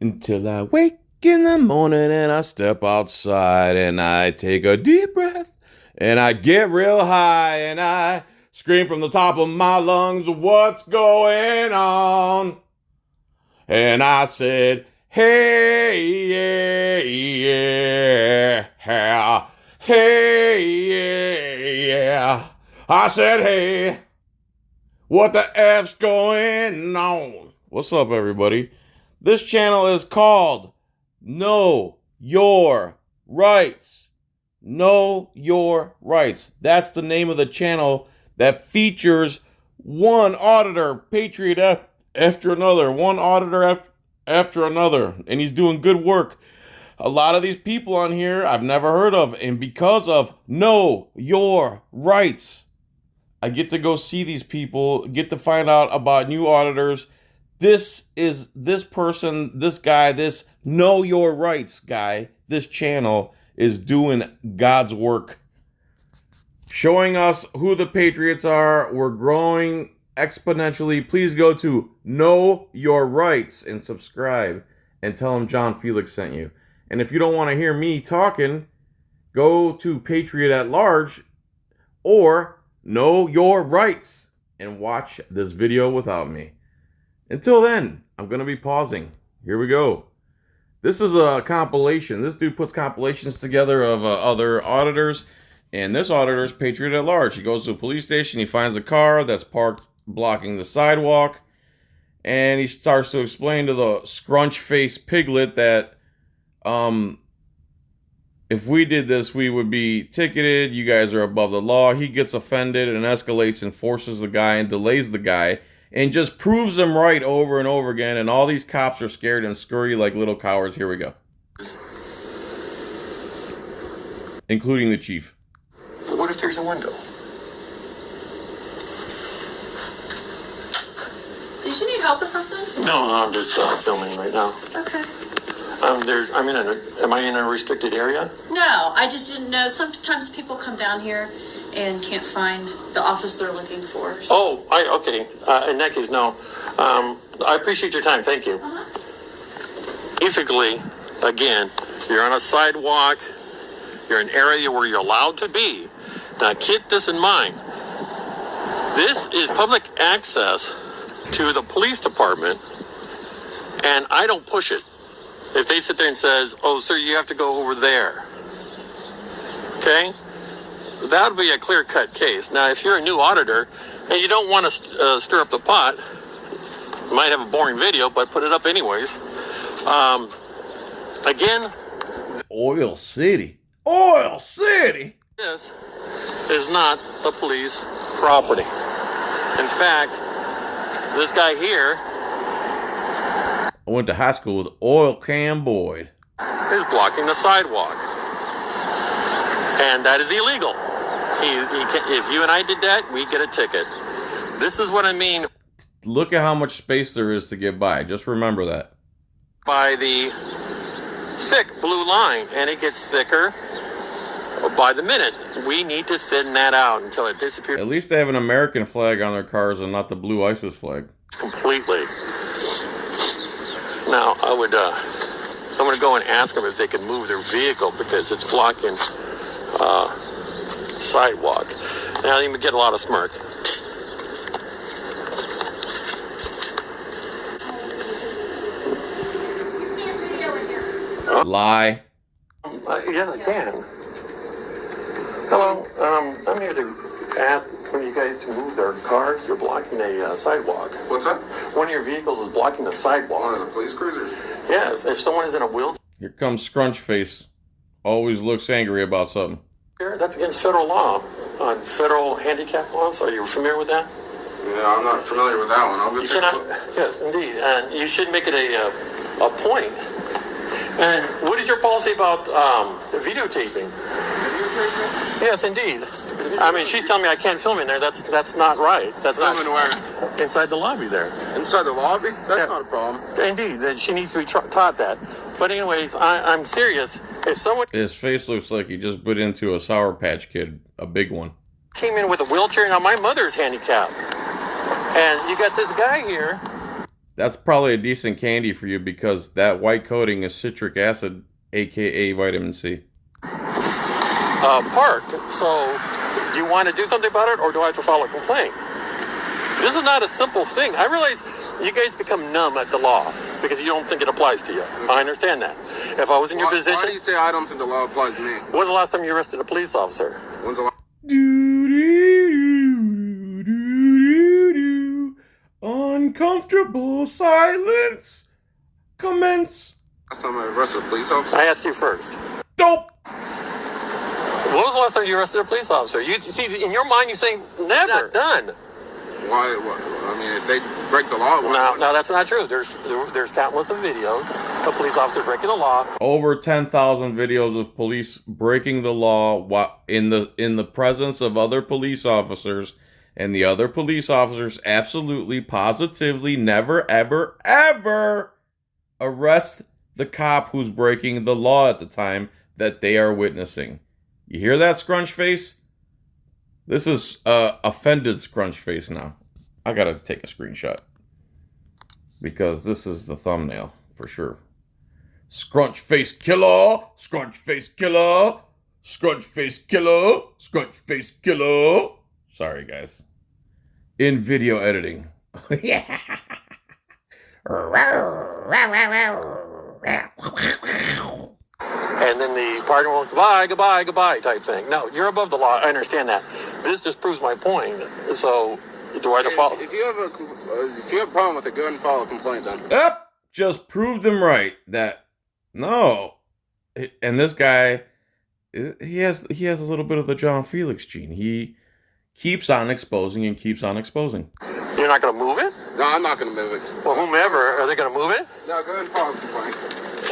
Until I wake in the morning and I step outside and I take a deep breath and I get real high and I scream from the top of my lungs, what's going on? And I said, hey, yeah, yeah, hey, yeah. I said, hey, what the F's going on? What's up, everybody? This channel is called Know Your Rights. Know Your Rights. That's the name of the channel that features one auditor, patriot after another, one auditor after another, and he's doing good work. A lot of these people on here I've never heard of, and because of Know Your Rights, I get to go see these people, get to find out about new auditors. This person, this guy, this Know Your Rights guy, this channel is doing God's work. Showing us who the patriots are. We're growing exponentially. Please go to Know Your Rights and subscribe and tell them John Filax sent you. And if you don't want to hear me talking, go to Patriot at Large or Know Your Rights and watch this video without me. Until then, I'm going to be pausing. Here we go. This is a compilation. This dude puts compilations together of other auditors. And this auditor is Patriot at Large. He goes to a police station. He finds a car that's parked blocking the sidewalk. And he starts to explain to the scrunch-faced piglet that if we did this, we would be ticketed. You guys are above the law. He gets offended and escalates and forces the guy and delays the guy. And just proves them right over and over again. And all these cops are scared and scurry like little cowards. Here we go. Including the chief. What if there's a window? Did you need help with something? No, I'm just filming right now. Okay. Am I in a restricted area? No, I just didn't know. Sometimes people come down here and can't find the office they're looking for. So. Oh, okay. In that case, no. I appreciate your time. Thank you. Basically, again, you're on a sidewalk. You're in an area where you're allowed to be. Now, keep this in mind. This is public access to the police department, and I don't push it. If they sit there and says, oh, sir, you have to go over there. Okay? That would be a clear-cut case. Now, if you're a new auditor and you don't want to stir up the pot, you might have a boring video, but put it up anyways. Again, Oil City. Oil City! this is not the police property. In fact, this guy here I went to high school with Oil Can Boyd. is blocking the sidewalk. And that is illegal. If you and I did that, we get a ticket. This is what I mean. Look at how much space there is to get by. Just remember that. By the thick blue line, and it gets thicker by the minute. We need to thin that out until it disappears At least they have an American flag on their cars and not the blue ISIS flag. completely. Now, I'm going to go and ask them if they can move their vehicle because it's blocking sidewalk. Now, you get a lot of smirk. Lie. Yes, I can. Hello, I'm here to ask for you guys to move their cars. You're blocking a sidewalk. What's that? One of your vehicles is blocking the sidewalk. One of the police cruisers? Yes, if someone is in a wheelchair, Here comes Scrunch Face. Always looks angry about something. that's against federal law, federal handicap laws. Are you familiar with that? Yeah, I'm not familiar with that one. I'll go You take a cannot. look. Yes, indeed, and you should make it a point. And what is your policy about videotaping? Yes, indeed. I mean, she's telling me I can't film in there. That's not right. That's Filming not where? inside the lobby there. Inside the lobby? That's Yeah. not a problem. Indeed, that she needs to be taught that. But anyways, I'm serious. If someone His face looks like he just bit into a Sour Patch Kid, a big one. came in with a wheelchair, now my mother's handicapped, and you got this guy here That's probably a decent candy for you because that white coating is citric acid, aka vitamin C. Parked. So, do you want to do something about it, or do I have to file a complaint? This is not a simple thing. I realize you guys become numb at the law because you don't think it applies to you. I understand that. If I was in your position... Why do you say I don't think the law applies to me? When's the last time you arrested a police officer? When's the last... Uncomfortable silence. Commence. time I arrested a police officer? I ask you first. Dope. When was the last time you arrested a police officer? You see, in your mind, you say never. Not done. Why? What? I mean, if they break the law, why? No, that's not true. There's countless of videos of police officers breaking the law. Over 10,000 videos of police breaking the law in the presence of other police officers, and the other police officers absolutely, positively, never, ever, ever arrest the cop who's breaking the law at the time that they are witnessing. You hear that, scrunch face? This is offended scrunch face now. I gotta take a screenshot because this is the thumbnail for sure. Scrunch face killer, scrunch face killer, scrunch face killer, scrunch face killer. Sorry, guys. In video editing. Yeah. And then the partner will goodbye type thing. No, you're above the law. I understand that. This just proves my point. So, do I have to follow? If you have a problem with it, go ahead and file a complaint then. Yep. Just proved him right that no. And this guy, he has a little bit of the John Filax gene. He keeps on exposing and keeps on exposing. You're not going to move it? No, I'm not going to move it. Well, whomever, are they going to move it? No, go ahead and file a complaint.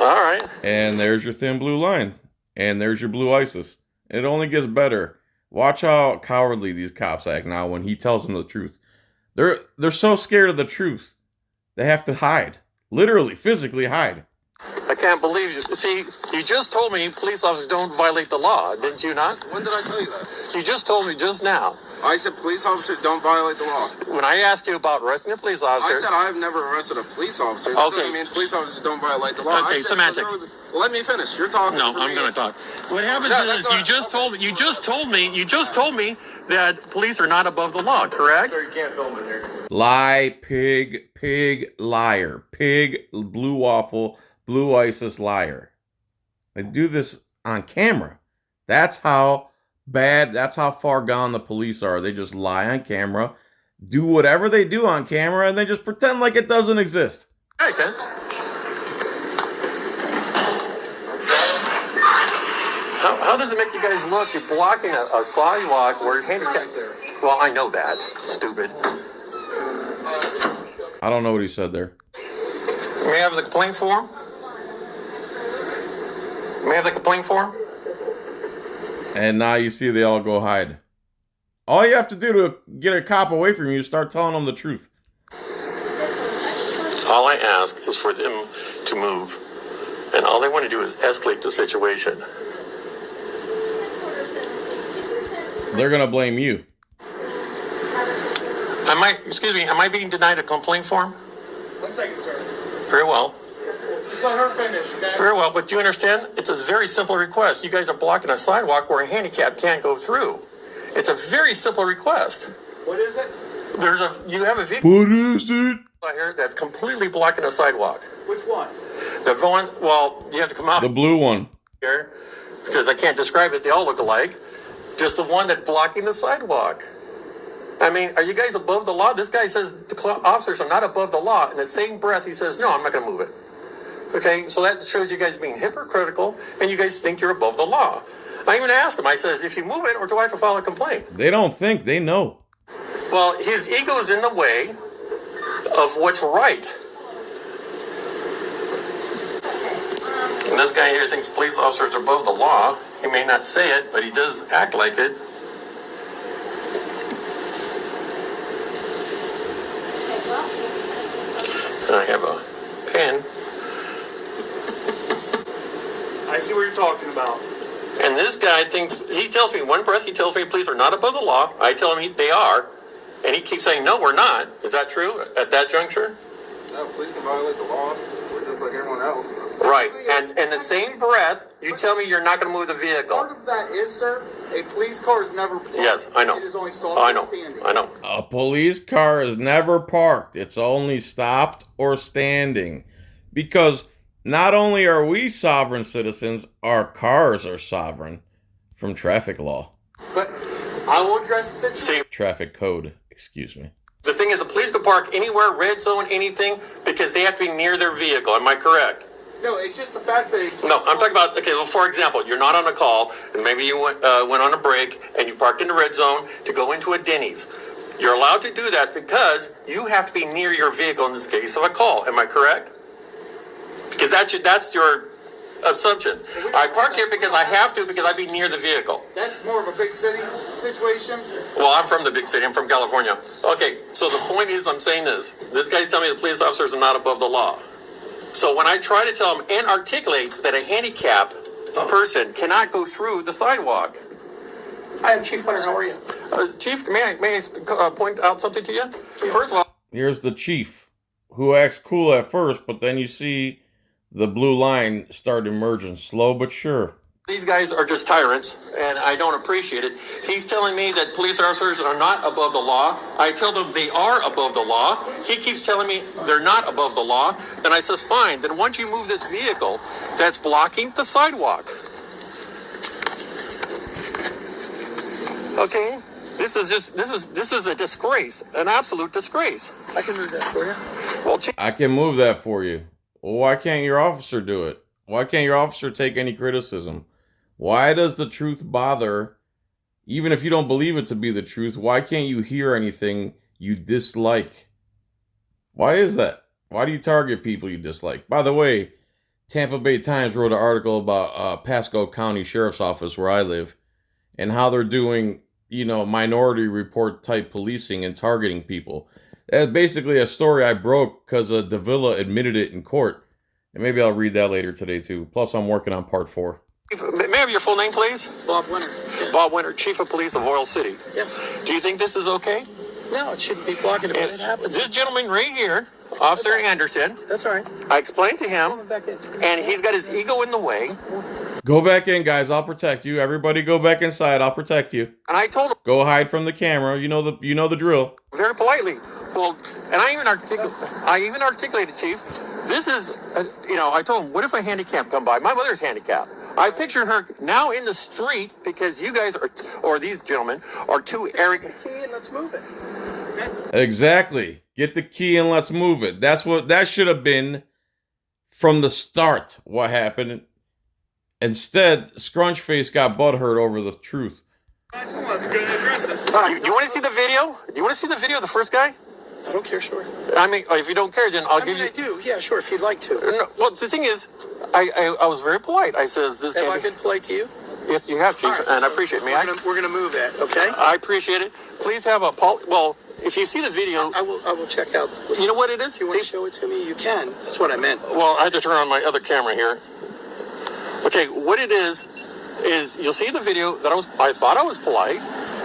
All right. And there's your thin blue line. And there's your blue ISIS. It only gets better. Watch how cowardly these cops act now when he tells them the truth. They're so scared of the truth. They have to hide. Literally, physically hide. I can't believe you. See, you just told me police officers don't violate the law, didn't you not? When did I tell you that? You just told me just now. I said police officers don't violate the law. When I asked you about arresting a police officer... I said I've never arrested a police officer. That doesn't mean police officers don't violate the law. Okay, semantics. Well, let me finish. You're talking. No, I'm going to talk. What happens is you just told me that police are not above the law, correct? Sir, you can't film in here. Lie, pig, liar. Pig, blue waffle, blue ISIS, liar. They do this on camera. That's how bad, that's how far gone the police are. They just lie on camera, do whatever they do on camera, and they just pretend like it doesn't exist. Hey, Ken. How does it make you guys look? You're blocking a sidewalk where you're handicapped. Well, I know that. Stupid. I don't know what he said there. May I have the complaint form? May I have the complaint form? And now you see they all go hide. All you have to do to get a cop away from you is start telling them the truth. All I ask is for them to move. And all they want to do is escalate the situation. They're going to blame you. Am I being denied a complaint form? 1 second, sir. Very well. Just let her finish, okay? Very well, but do you understand? It's a very simple request. You guys are blocking a sidewalk where a handicap can't go through. It's a very simple request. What is it? You have a vehicle What is it? here that's completely blocking a sidewalk. Which one? The one, well, you have to come out The blue one. here because I can't describe it. They all look alike. Just the one that's blocking the sidewalk. I mean, are you guys above the law? This guy says the officers are not above the law. In the same breath, he says, no, I'm not going to move it. Okay, so that shows you guys being hypocritical, and you guys think you're above the law. I even asked him, I says, if you move it, or do I have to file a complaint? They don't think, they know. Well, his ego is in the way of what's right. And this guy here thinks police officers are above the law. He may not say it, but he does act like it. I have a pen. I see what you're talking about. And this guy thinks, he tells me one breath, he tells me police are not above the law. I tell him they are. And he keeps saying, no, we're not. Is that true at that juncture? No, police can violate the law. We're just like everyone else. Right. And in the same breath, you tell me you're not going to move the vehicle. Part of that is, sir, a police car is never parked. Yes, I know. It is only stopped I or know. standing. I know. A police car is never parked. It's only stopped or standing. Because not only are we sovereign citizens, our cars are sovereign from traffic law. But I will address the situation. See, Traffic code, excuse me. the thing is, the police can park anywhere, red zone, anything, because they have to be near their vehicle. Am I correct? No, it's just the fact that. No, I'm talking about, okay, well, for example, you're not on a call, and maybe you went on a break, and you parked in the red zone to go into a Denny's. You're allowed to do that because you have to be near your vehicle in this case of a call. Am I correct? Because that's your assumption. I park here because I have to, because I'd be near the vehicle. That's more of a big city situation. Well, I'm from the big city. I'm from California. Okay, so the point is, I'm saying this. This guy's telling me the police officers are not above the law. So when I try to tell him and articulate that a handicapped person cannot go through the sidewalk. Hi, I'm Chief Winter. How are you? Chief, may I point out something to you? First of all, Here's the chief, who acts cool at first, but then you see the blue line start emerging, slow but sure. these guys are just tyrants, and I don't appreciate it. He's telling me that police officers are not above the law. I tell them they are above the law. He keeps telling me they're not above the law. Then I says, fine. Then once you move this vehicle that's blocking the sidewalk. Okay? This is a disgrace, an absolute disgrace. I can move that for you. Well, I can move that for you. Well, why can't your officer do it? Why can't your officer take any criticism? Why does the truth bother? Even if you don't believe it to be the truth, why can't you hear anything you dislike? Why is that? Why do you target people you dislike? By the way, Tampa Bay Times wrote an article about Pasco County Sheriff's Office, where I live, and how they're doing, minority report type policing and targeting people. That's basically a story I broke because Davila admitted it in court. And maybe I'll read that later today too. Plus, I'm working on part 4. May I have your full name, please? Bob Winter. Yeah. Bob Winter, Chief of Police of Oil City. Yes. Do you think this is okay? No, it shouldn't be blocking it, but it happens. This gentleman right here, Officer Anderson, That's all right. I explained to him, Coming back in. and he's got his ego in the way. Go back in, guys. I'll protect you. Everybody go back inside. I'll protect you. And I told him Go hide from the camera. You know the drill. very politely. Well, and I even articulated, Chief. This is, I told him, what if a handicap come by? My mother's handicapped. I picture her now in the street because you guys are, or these gentlemen, are too arrogant. Key and let's move it. Exactly. Get the key and let's move it. That should have been from the start what happened. Instead, Scrunchface got butthurt over the truth. Do you want to see the video? Do you want to see the video of the first guy? I don't care, sure. I mean, if you don't care, then I'll give you. I do. Yeah, sure, if you'd like to. No, well, the thing is, I was very polite. I says this. Have I been polite to you? Yes, you have, Chief, All right, and I so appreciate it. We're gonna move that, okay? I appreciate it. Please have a well. If you see the video, I will check out. you know what it is. If you want to show it to me, you can. That's what I meant. Well, I had to turn on my other camera here. Okay, what it is you'll see the video that I thought I was polite,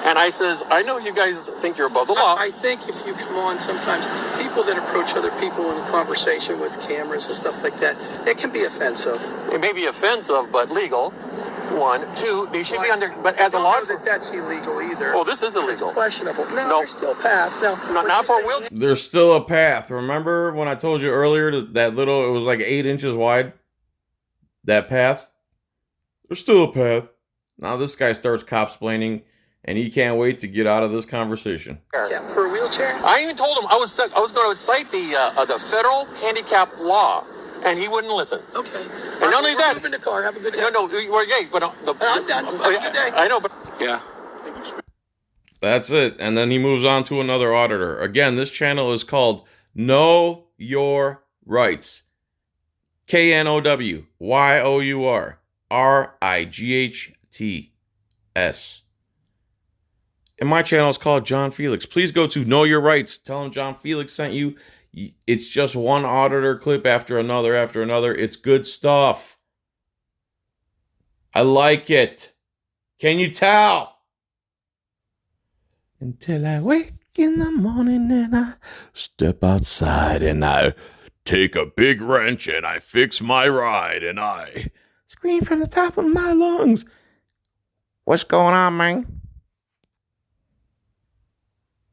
and I says, I know you guys think you're above the law. I think if you come on, sometimes people that approach other people in a conversation with cameras and stuff like that, it can be offensive. It may be offensive, but legal. 1, 2, they should be under. But as a law, that's illegal either. oh, this is illegal. It's questionable. No, No. there's still a path. No, Not for a wheelchair. There's still a path. Remember when I told you earlier that it was like 8 inches wide? That path? There's still a path. Now this guy starts cop-splaining, and he can't wait to get out of this conversation. Yeah, for a wheelchair. I even told him I was going to cite the federal handicap law, and he wouldn't listen. Okay. And not only that, Move in the car. Have a good day. no, we're gay, but I'm done. Have a good day. I know, but Yeah. That's it. And then he moves on to another auditor. Again, this channel is called Know Your Rights. KNOWYOUR RIGHTS. And my channel is called John Filax. Please go to Know Your Rights. Tell him John Filax sent you. It's just one auditor clip after another after another. It's good stuff. I like it. Can you tell? Until I wake in the morning and I step outside and I take a big wrench and I fix my ride and I scream from the top of my lungs. What's going on, man?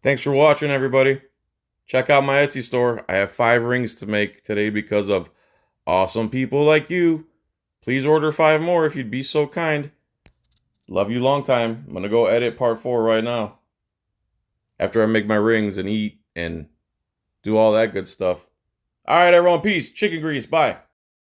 Thanks for watching, everybody. Check out my Etsy store. I have 5 rings to make today because of awesome people like you. Please order 5 more if you'd be so kind. Love you long time. I'm going to go edit part 4 right now. After I make my rings and eat and do all that good stuff. All right, everyone. Peace. Chicken grease. Bye.